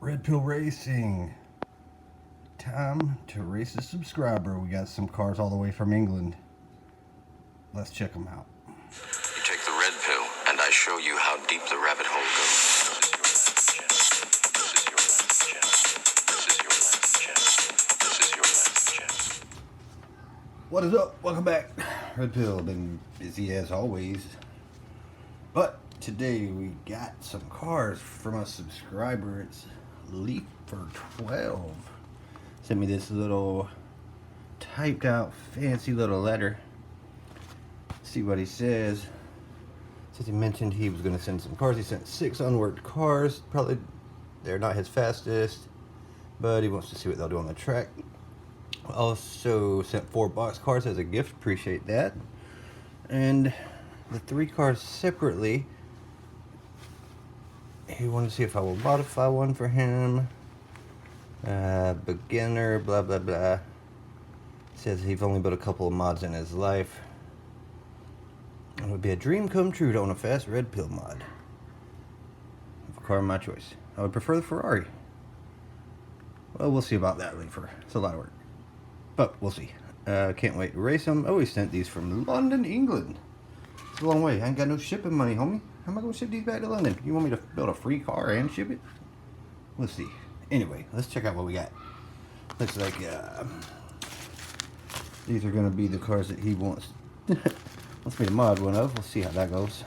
Red Pill Racing. Time to race a subscriber. We got some cars all the way from England. Let's check them out. You take the red pill, and I show you how deep the rabbit hole goes. This is your last chance. What is up? Welcome back. Red Pill, been busy as always. But today we got some cars from a subscriber. It's Leafar 12. Sent me this little typed out fancy little letter. See what he says. Since he mentioned he was going to send some cars, he sent 6 unworked cars. Probably they're not his fastest, but he wants to see what they'll do on the track. Also sent 4 box cars as a gift. Appreciate that. And the 3 cars separately, he wanted to see if I will modify one for him. Beginner, blah blah blah. Says he's only built a couple of mods in his life. It would be a dream come true to own a fast red pill mod. A car of my choice. I would prefer the Ferrari. Well, we'll see about that, Leafar. It's a lot of work, but we'll see. Can't wait to race them. Oh, he sent these from London, England. It's a long way. I ain't got no shipping money, homie. How am I going to ship these back to London? You want me to build a free car and ship it? We'll see. Anyway, let's check out what we got. Looks like these are going to be the cars that he wants me to mod one of. We'll see how that goes.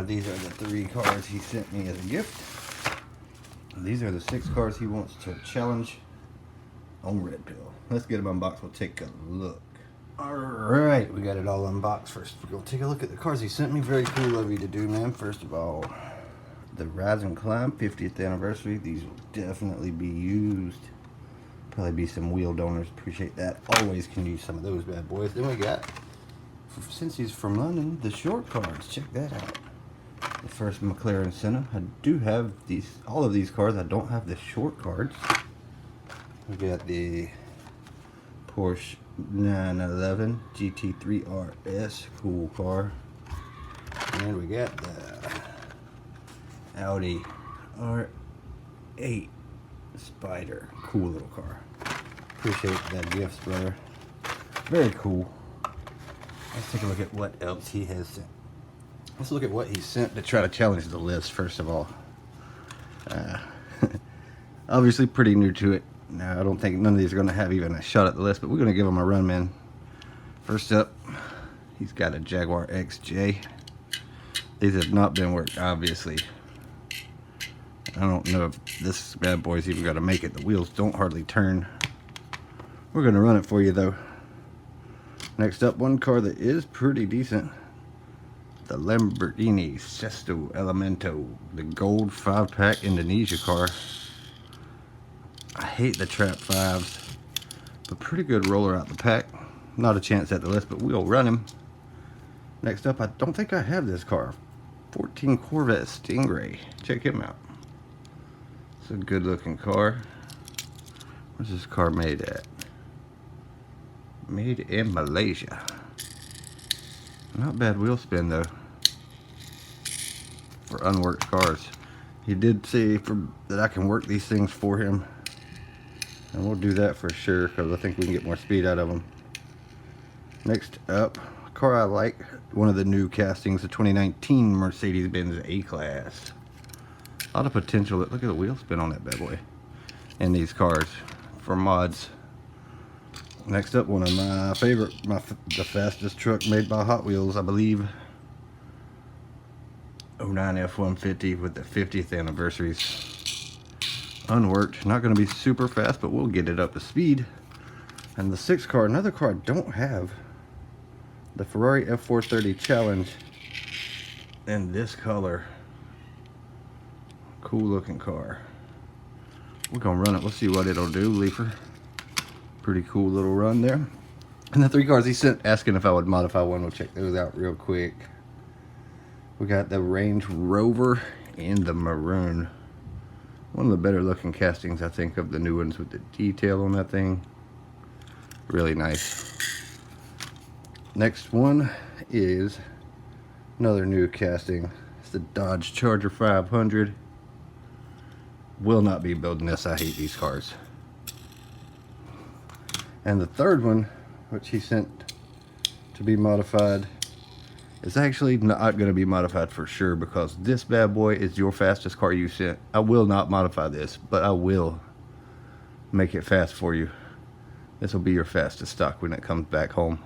These are the 3 cars he sent me as a gift. These are the 6 cars he wants to challenge on Red Pill. Let's get them unboxed. We'll take a look. Alright, we got it all unboxed. First, we're going to take a look at the cars he sent me. Very cool of you to do, man. First of all, the Rise and Climb 50th anniversary. These will definitely be used. Probably be some wheel donors. Appreciate that. Always can use some of those bad boys. Then we got, since he's from London, the short cards. Check that out. The first McLaren Senna. I do have all of these cars. I don't have the short cards. We got the Porsche 911 GT3 RS. Cool car. And we got the Audi R8 Spider. Cool little car. Appreciate that gift, brother. Very cool. Let's take a look at what else he has sent. Let's look at what he sent to try to challenge the list, first of all. Obviously pretty new to it. Now, I don't think none of these are going to have even a shot at the list, but we're going to give them a run, man. First up, he's got a Jaguar XJ. These have not been worked, obviously. I don't know if this bad boy's even going to make it. The wheels don't hardly turn. We're going to run it for you, though. Next up, one car that is pretty decent. The Lamborghini Sesto Elemento. The gold 5-pack Indonesia car. I hate the Trap 5s, but pretty good roller out the pack. Not a chance at the list, but we'll run him. Next up, I don't think I have this car. 14 Corvette Stingray. Check him out. It's a good looking car. Where's this car made at? Made in Malaysia. Not bad wheel spin though for unworked cars. He did say that I can work these things for him, and we'll do that for sure because I think we can get more speed out of them. Next up, a car I like, one of the new castings, the 2019 Mercedes-Benz A-Class. A lot of potential. Look at the wheel spin on that bad boy in these cars for mods. Next up, one of my favorite, the fastest truck made by Hot Wheels, I believe. 09 F-150 with the 50th anniversaries. Unworked, not going to be super fast, but we'll get it up to speed. And the 6th car, another car I don't have. The Ferrari F430 Challenge in this color. Cool looking car. We're going to run it. We'll see what it'll do, Leafar. Pretty cool little run there. And the 3 cars he sent asking if I would modify one. We'll check those out real quick. We got the Range Rover in the maroon. One of the better looking castings, I think, of the new ones with the detail on that thing. Really nice. Next one is another new casting. It's the Dodge Charger 500. Will not be building this. I hate these cars. And the third one, which he sent to be modified, is actually not going to be modified for sure, because this bad boy is your fastest car you sent. I will not modify this, but I will make it fast for you. This will be your fastest stock when it comes back home.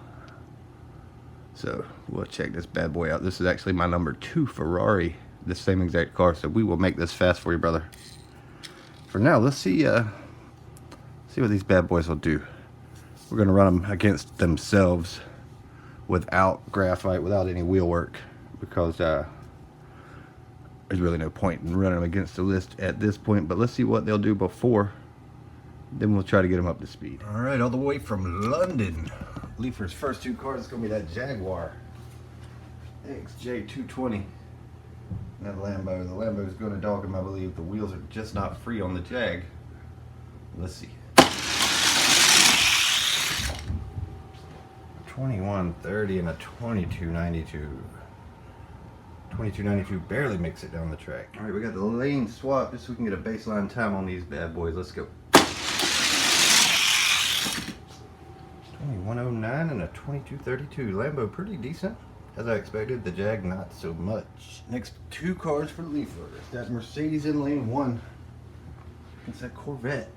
So we'll check this bad boy out. This is actually my number 2 Ferrari, the same exact car. So we will make this fast for you, brother. For now, let's see what these bad boys will do. We're gonna run them against themselves without graphite, without any wheel work, because there's really no point in running them against the list at this point. But let's see what they'll do before, then we'll try to get them up to speed. All right, all the way from London, Leafar's first 2 cars is gonna be that Jaguar XJ220. That Lambo. The Lambo is gonna dog him, I believe. The wheels are just not free on the Jag. Let's see. 2130 and a 2292. 2292 barely makes it down the track. All right, we got the lane swap just so we can get a baseline time on these bad boys. Let's go. 2109 and a 2232. Lambo pretty decent, as I expected. The Jag not so much. Next 2 cars for Leafar. That Mercedes in lane 1. It's that Corvette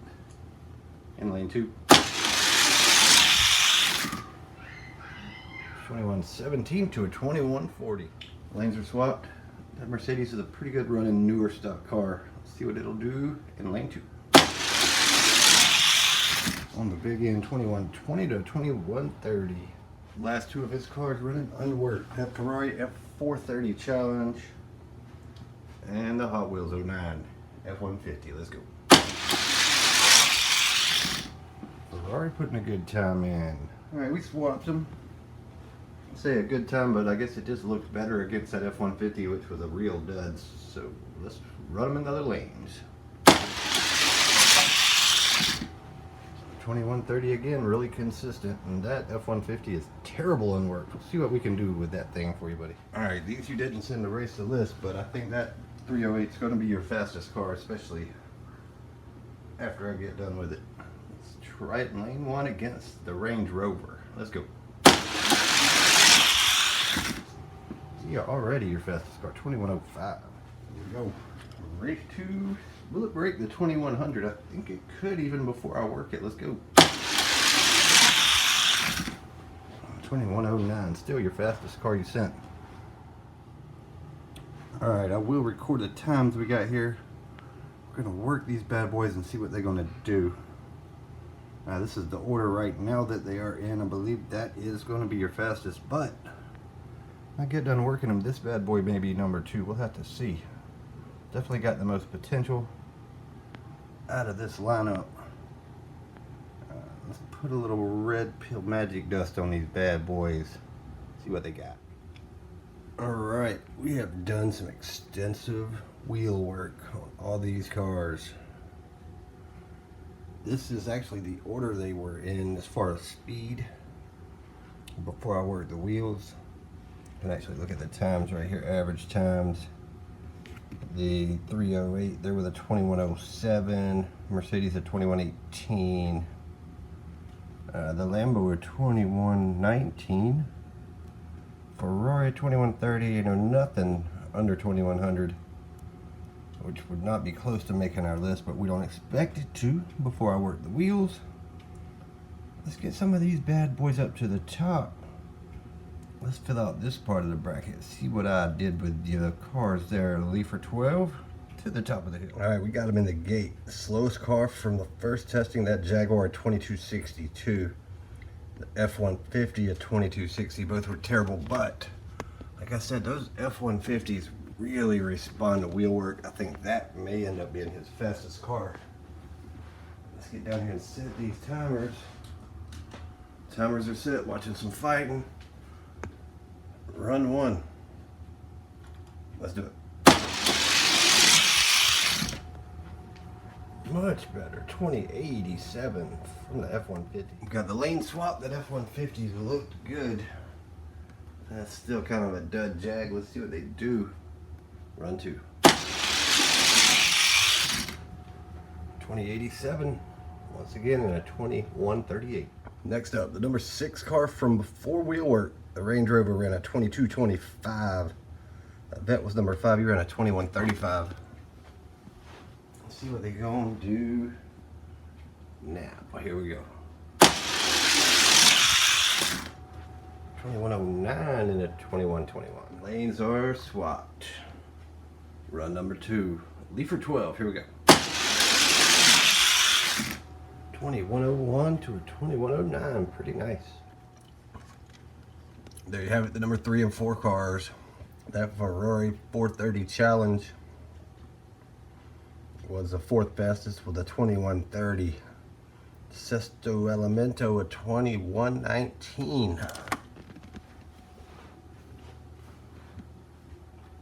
in lane 2. 2117 to a 2140. Lanes are swapped. That Mercedes is a pretty good running newer stock car. Let's see what it'll do in lane 2. On the big end, 2120 to 2130. Last 2 of his cars running unworked. That Ferrari F430 Challenge and the Hot Wheels 09 F150. Let's go. Ferrari putting a good time in. All right, we swapped them. Say a good time, but I guess it just looks better against that F-150, which was a real dud. So let's run them in the other lanes. 2130 again, really consistent, and that F-150 is terrible unworked. We'll see what we can do with that thing for you, buddy. All right, these you didn't send to race the list, but I think that 308 is going to be your fastest car, especially after I get done with it. Let's try it in lane 1 against the Range Rover. Let's go. Yeah, already your fastest car, 2105. Here we go. Race 2. Will it break the 2100? I think it could, even before I work it. Let's go. 2109. Still your fastest car you sent. Alright, I will record the times we got here. We're going to work these bad boys and see what they're going to do. This is the order right now that they are in. I believe that is going to be your fastest, but when I get done working them, this bad boy may be number 2. We'll have to see. Definitely got the most potential out of this lineup. Let's put a little red pill magic dust on these bad boys. See what they got. Alright, we have done some extensive wheel work on all these cars. This is actually the order they were in as far as speed before I worked the wheels. You can actually look at the times right here, average times. The 308 there with a 2107, Mercedes a 2118, the Lambo a 2119, Ferrari 2130, you know, nothing under 2100, which would not be close to making our list, but we don't expect it to before I work the wheels. Let's get some of these bad boys up to the top. Let's fill out this part of the bracket. See what I did with the cars there. Leafar 12 to the top of the hill. All right, we got them in the gate. The slowest car from the first testing, that Jaguar 2262. The F-150 at 2260. Both were terrible, but like I said, those F-150s really respond to wheel work. I think that may end up being his fastest car. Let's get down here and set these timers. Timers are set, watching some fighting. Run 1. Let's do it. Much better. 2087 from the F-150. We got the lane swap. That F-150 looked good. That's still kind of a dud Jag. Let's see what they do. Run 2. 2087. Once again in a 2138. Next up, the number 6 car from before wheel work. The Range Rover ran a 2225. That vet was number 5. He ran a 2135. Let's see what they gonna do now. Well, here we go. 2109 and a 2121. Lanes are swapped. Run number 2. Leafar 12. Here we go. 2101 to a 2109. Pretty nice. There you have it, the number 3 and 4 cars. That Ferrari 430 Challenge was the 4th fastest with a 2130. Sesto Elemento a 2119.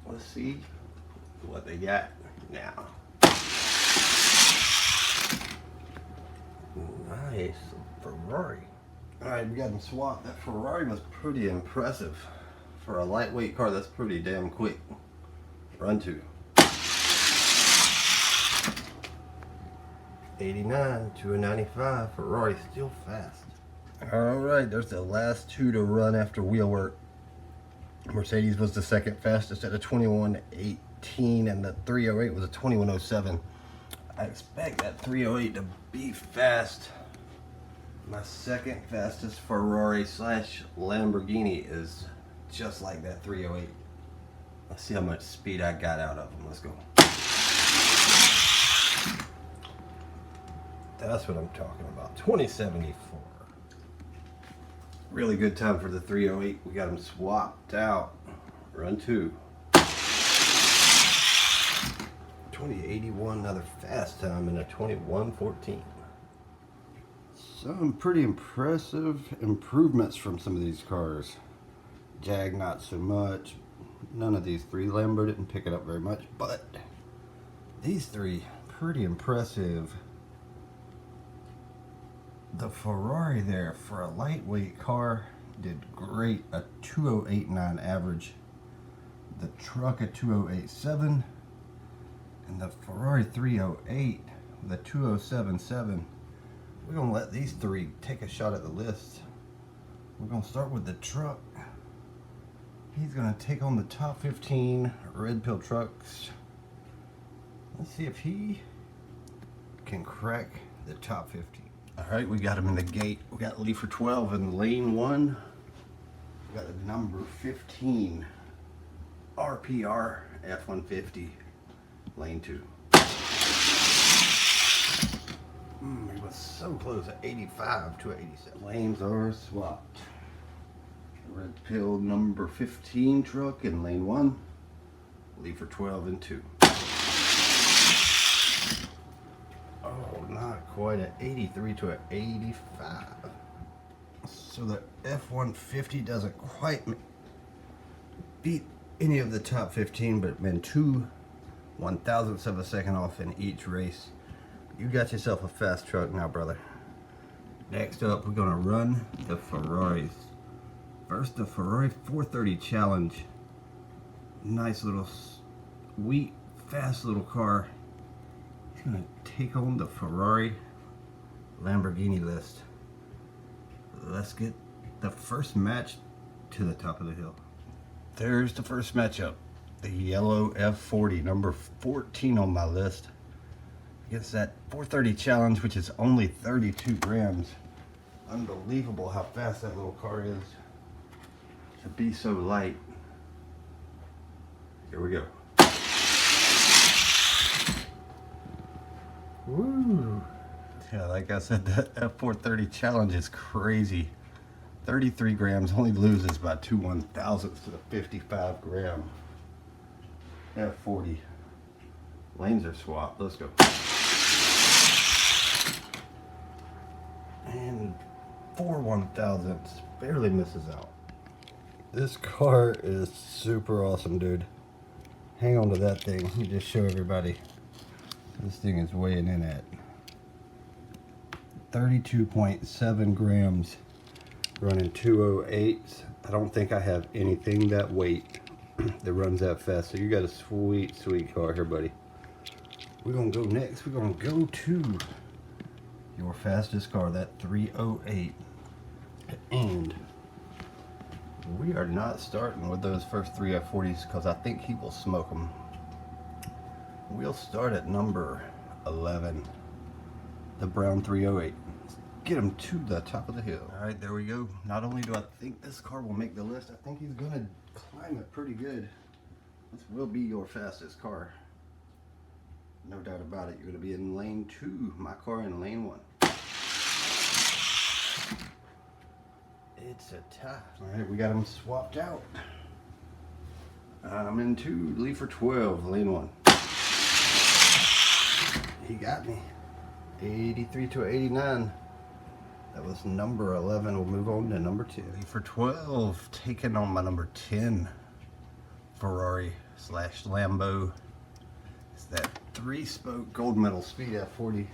Let's see what they got now. Nice Ferrari. Alright, we got them swapped. That Ferrari was pretty impressive. For a lightweight car, that's pretty damn quick. Run 2. 89 to a 95. Ferrari still fast. Alright, there's the last 2 to run after wheel work. Mercedes was the 2nd fastest at a 2118, and the 308 was a 2107. I expect that 308 to be fast. My 2nd fastest Ferrari slash Lamborghini is just like that 308. Let's see how much speed I got out of them. Let's go. That's what I'm talking about. 2074. Really good time for the 308. We got them swapped out. Run 2. 2081, another fast time in a 2114. Some pretty impressive improvements from some of these cars. Jag not so much. None of these 3. Lambo didn't pick it up very much, but these 3 pretty impressive. The Ferrari there for a lightweight car did great, a 2089 average. The truck a 2087, and the Ferrari 308 the 2077. We're gonna let these 3 take a shot at the list. We're gonna start with the truck. He's gonna take on the top 15 red pill trucks. Let's see if he can crack the top 15. Alright, we got him in the gate. We got Leafar 12 in lane 1. We got the number 15 RPR F-150 lane 2. He was so close at 85 to 87. Lanes are swapped. Red pill number 15 truck in lane 1. Leafar 12 in 2. Oh, not quite at 83 to 85. So the F-150 doesn't quite beat any of the top 15, but been 2 1,000ths of a second off in each race. You got yourself a fast truck now, brother. Next up, we're gonna run the Ferraris. First, the Ferrari 430 Challenge. Nice little, sweet, fast little car. He's gonna take on the Ferrari Lamborghini list. Let's get the first match to the top of the hill. There's the first matchup. The yellow F40, number 14 on my list. Against that 430 Challenge, which is only 32 grams. Unbelievable how fast that little car is to be so light. Here we go. Woo! Yeah, like I said, that F430 Challenge is crazy. 33 grams, only loses by 2 1,000ths to the 55 gram F40. Lanes are swapped. Let's go. And 4 1,000ths, barely misses out. This car is super awesome, dude. Hang on to that thing. Let me just show everybody. This thing is weighing in at 32.7 grams, running 208s. I don't think I have anything that weight that runs that fast. So you got a sweet, sweet car here, buddy. we're gonna go next. We're gonna go to your fastest car, that 308. And we are not starting with those first three F40s because I think he will smoke them. We'll start at number 11, the brown 308. Let's get him to the top of the hill. All right, there we go. Not only do I think this car will make the list, I think he's gonna climb it pretty good. This will be your fastest car. No doubt about it. You're gonna be in lane 2, my car in lane 1. It's a tie. All right, we got him swapped out. I'm into Leafar 12, lane 1. He got me. 83 to 89. That was number 11. We'll move on to number 2. Leafar 12, taking on my number 10 Ferrari / Lambo. It's that 3-spoke gold medal speed F40.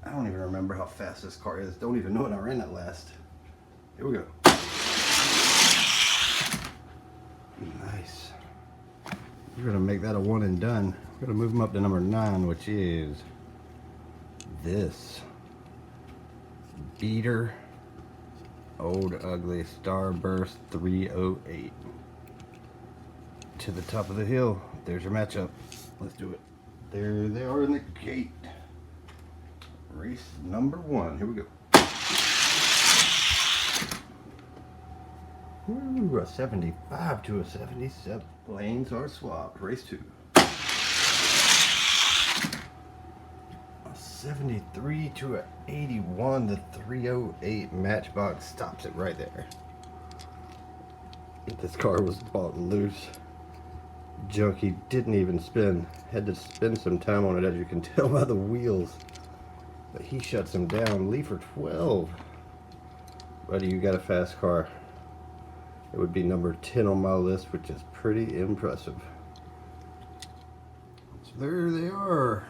I don't even remember how fast this car is. Don't even know when I ran it last. Here we go. Nice. We're gonna make that a one and done. We're gonna move them up to number 9, which is this beater, old ugly Starburst 308. To the top of the hill. There's your matchup. Let's do it. There they are in the gate. Race number 1. Here we go. Ooh, a 75 to a 77. Lanes are swapped. Race 2. A 73 to a 81. The 308 Matchbox stops it right there. This car was bought loose. Junk he didn't even spin. Had to spend some time on it, as you can tell by the wheels. But he shuts him down. Leafar 12. Buddy, you got a fast car. It would be number 10 on my list, which is pretty impressive. So there they are.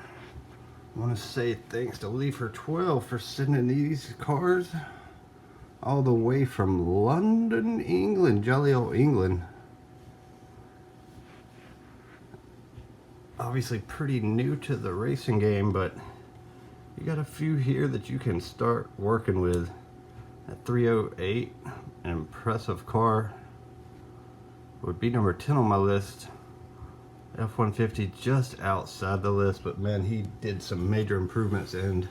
I want to say thanks to Leafar 12 for sending these cars all the way from London, England. Jolly old England. Obviously pretty new to the racing game, but you got a few here that you can start working with. At 308, an impressive car. Would be number 10 on my list. F-150 just outside the list, but man, he did some major improvements, and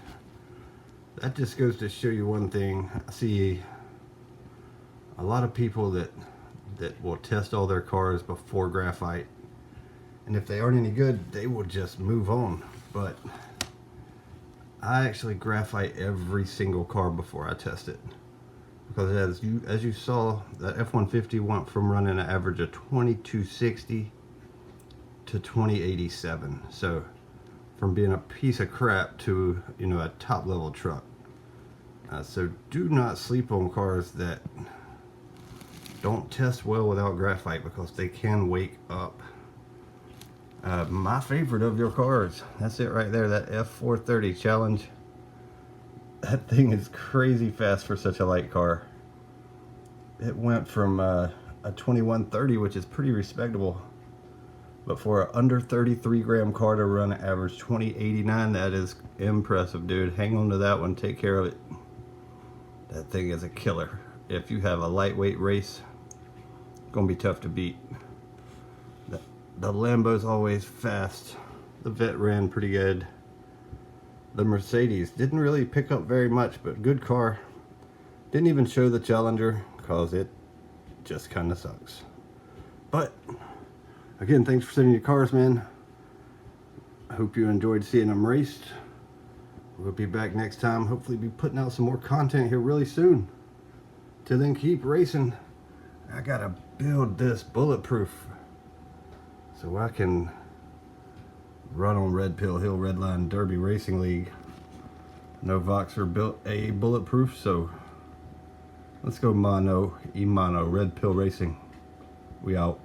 that just goes to show you one thing. I see a lot of people that will test all their cars before graphite, and if they aren't any good, they will just move on. But I actually graphite every single car before I test it. Because as you saw, that F-150 went from running an average of 2260 to 2087. So from being a piece of crap to, you know, a top level truck. So do not sleep on cars that don't test well without graphite, because they can wake up. My favorite of your cars, that's it right there, that F430 Challenge. That thing is crazy fast for such a light car. It went from a 2130, which is pretty respectable, but for an under 33 gram car to run an average 2089, that is impressive, dude. Hang on to that one, take care of it. That thing is a killer. If you have a lightweight race, it's gonna be tough to beat. The Lambo's always fast. The Vet ran pretty good. The Mercedes didn't really pick up very much, but good car. Didn't even show the Challenger because it just kind of sucks. But again, thanks for sending your cars, man. I hope you enjoyed seeing them raced. We'll be back next time. Hopefully be putting out some more content here really soon. Till then, keep racing. I gotta build this bulletproof so I can run on Red Pill Hill Redline Derby Racing League. No Voxer built a bulletproof, so let's go mono, Red Pill Racing. We out.